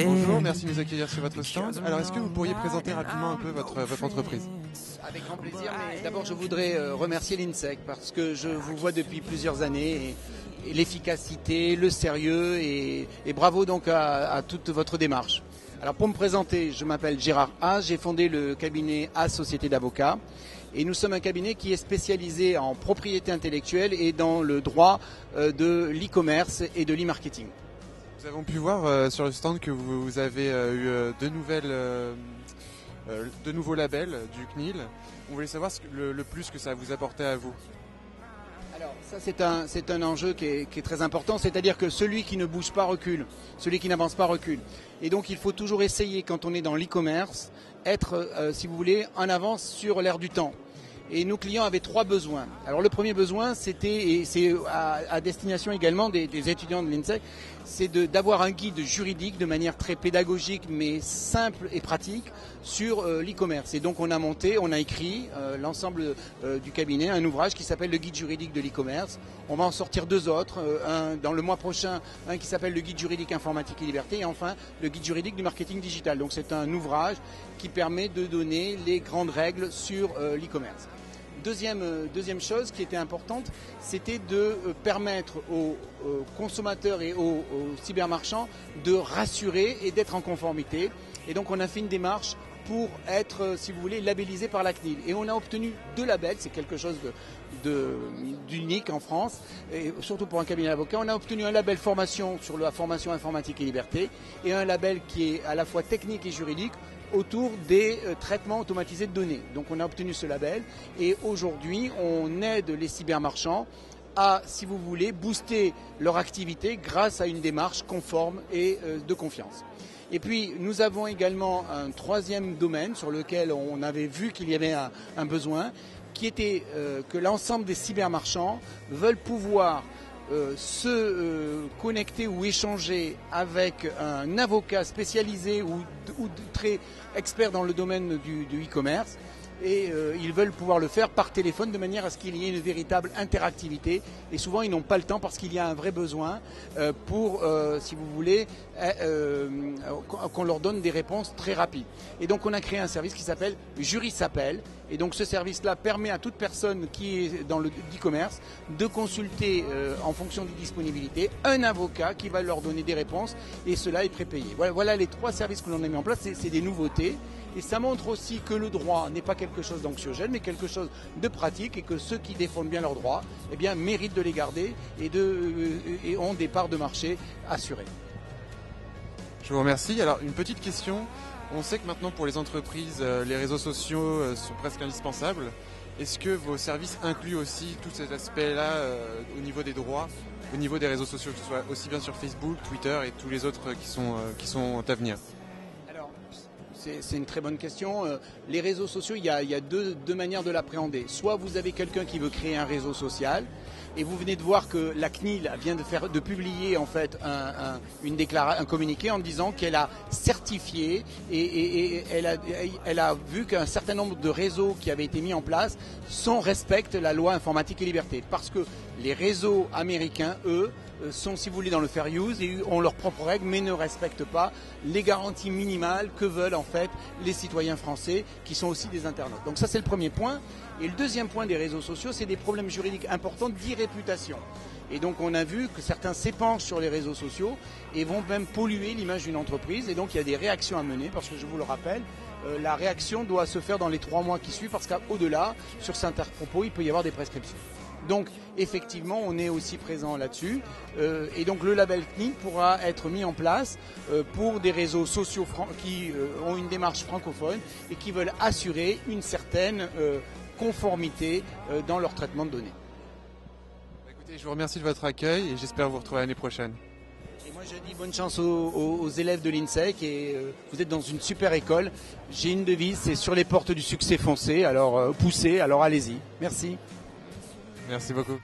Bonjour, merci de nous accueillir sur votre stand. Alors, est-ce que vous pourriez présenter rapidement un peu votre entreprise? Avec grand plaisir, mais d'abord je voudrais remercier l'INSEC parce que je vous vois depuis plusieurs années et l'efficacité, le sérieux et bravo donc à toute votre démarche. Alors pour me présenter, je m'appelle Gérard Haas, j'ai fondé le cabinet Haas Société d'avocats et nous sommes un cabinet qui est spécialisé en propriété intellectuelle et dans le droit de l'e-commerce et de l'e-marketing. Nous avons pu voir sur le stand que vous avez eu de nouveaux labels du CNIL. On voulait savoir le plus que ça vous apportait à vous. Alors ça c'est un enjeu qui est très important, c'est-à-dire que celui qui ne bouge pas recule, celui qui n'avance pas recule. Et donc il faut toujours essayer quand on est dans l'e-commerce, être si vous voulez en avance sur l'air du temps. Et nos clients avaient trois besoins. Alors le premier besoin, c'était, et c'est à destination également des étudiants de l'INSEC, c'est d'avoir un guide juridique de manière très pédagogique mais simple et pratique sur l'e-commerce. Et donc on a écrit l'ensemble du cabinet un ouvrage qui s'appelle le guide juridique de l'e-commerce. On va en sortir deux autres, un dans le mois prochain, un qui s'appelle le guide juridique informatique et liberté et enfin le guide juridique du marketing digital. Donc c'est un ouvrage qui permet de donner les grandes règles sur l'e-commerce. Deuxième chose qui était importante, c'était de permettre aux consommateurs et aux cybermarchands de rassurer et d'être en conformité. Et donc on a fait une démarche pour être, si vous voulez, labellisé par la CNIL. Et on a obtenu deux labels, c'est quelque chose d'unique en France, et surtout pour un cabinet d'avocats. On a obtenu un label formation sur la formation informatique et liberté, et un label qui est à la fois technique et juridique, autour des traitements automatisés de données. Donc on a obtenu ce label et aujourd'hui on aide les cybermarchands à, si vous voulez, booster leur activité grâce à une démarche conforme et de confiance. Et puis nous avons également un troisième domaine sur lequel on avait vu qu'il y avait un besoin, qui était que l'ensemble des cybermarchands veulent pouvoir se connecter ou échanger avec un avocat spécialisé ou très expert dans le domaine du e-commerce et ils veulent pouvoir le faire par téléphone de manière à ce qu'il y ait une véritable interactivité et souvent ils n'ont pas le temps parce qu'il y a un vrai besoin pour, si vous voulez, qu'on leur donne des réponses très rapides. Et donc on a créé un service qui s'appelle Juris'appel et donc ce service-là permet à toute personne qui est dans le e-commerce de consulter en fonction de disponibilité un avocat qui va leur donner des réponses et cela est prépayé. Voilà les trois services que l'on a mis en place, c'est des nouveautés. Et ça montre aussi que le droit n'est pas quelque chose d'anxiogène, mais quelque chose de pratique et que ceux qui défendent bien leurs droits eh bien, méritent de les garder et ont des parts de marché assurées. Je vous remercie. Alors, une petite question. On sait que maintenant, pour les entreprises, les réseaux sociaux sont presque indispensables. Est-ce que vos services incluent aussi tous ces aspects-là au niveau des droits, au niveau des réseaux sociaux, que ce soit aussi bien sur Facebook, Twitter et tous les autres qui sont à venir ? C'est une très bonne question. Les réseaux sociaux, il y a deux manières de l'appréhender. Soit vous avez quelqu'un qui veut créer un réseau social et vous venez de voir que la CNIL vient de publier en fait un communiqué en disant qu'elle a certifié et elle a vu qu'un certain nombre de réseaux qui avaient été mis en place respectent la loi informatique et liberté. Parce que les réseaux américains, eux, sont, si vous voulez, dans le fair use et ont leurs propres règles, mais ne respectent pas les garanties minimales que veulent en fait les citoyens français, qui sont aussi des internautes. Donc ça, c'est le premier point. Et le deuxième point des réseaux sociaux, c'est des problèmes juridiques importants d'irréputation. Et donc on a vu que certains s'épanchent sur les réseaux sociaux et vont même polluer l'image d'une entreprise. Et donc il y a des réactions à mener, parce que je vous le rappelle, la réaction doit se faire dans les 3 mois qui suivent, parce qu'au-delà, sur certains propos, il peut y avoir des prescriptions. Donc effectivement, on est aussi présent là-dessus et donc le label CNIL pourra être mis en place pour des réseaux sociaux qui ont une démarche francophone et qui veulent assurer une certaine conformité dans leur traitement de données. Écoutez, je vous remercie de votre accueil et j'espère vous retrouver l'année prochaine. Et moi je dis bonne chance aux élèves de l'INSEC et vous êtes dans une super école. J'ai une devise, c'est sur les portes du succès foncez, alors poussez, alors allez-y. Merci. Merci beaucoup.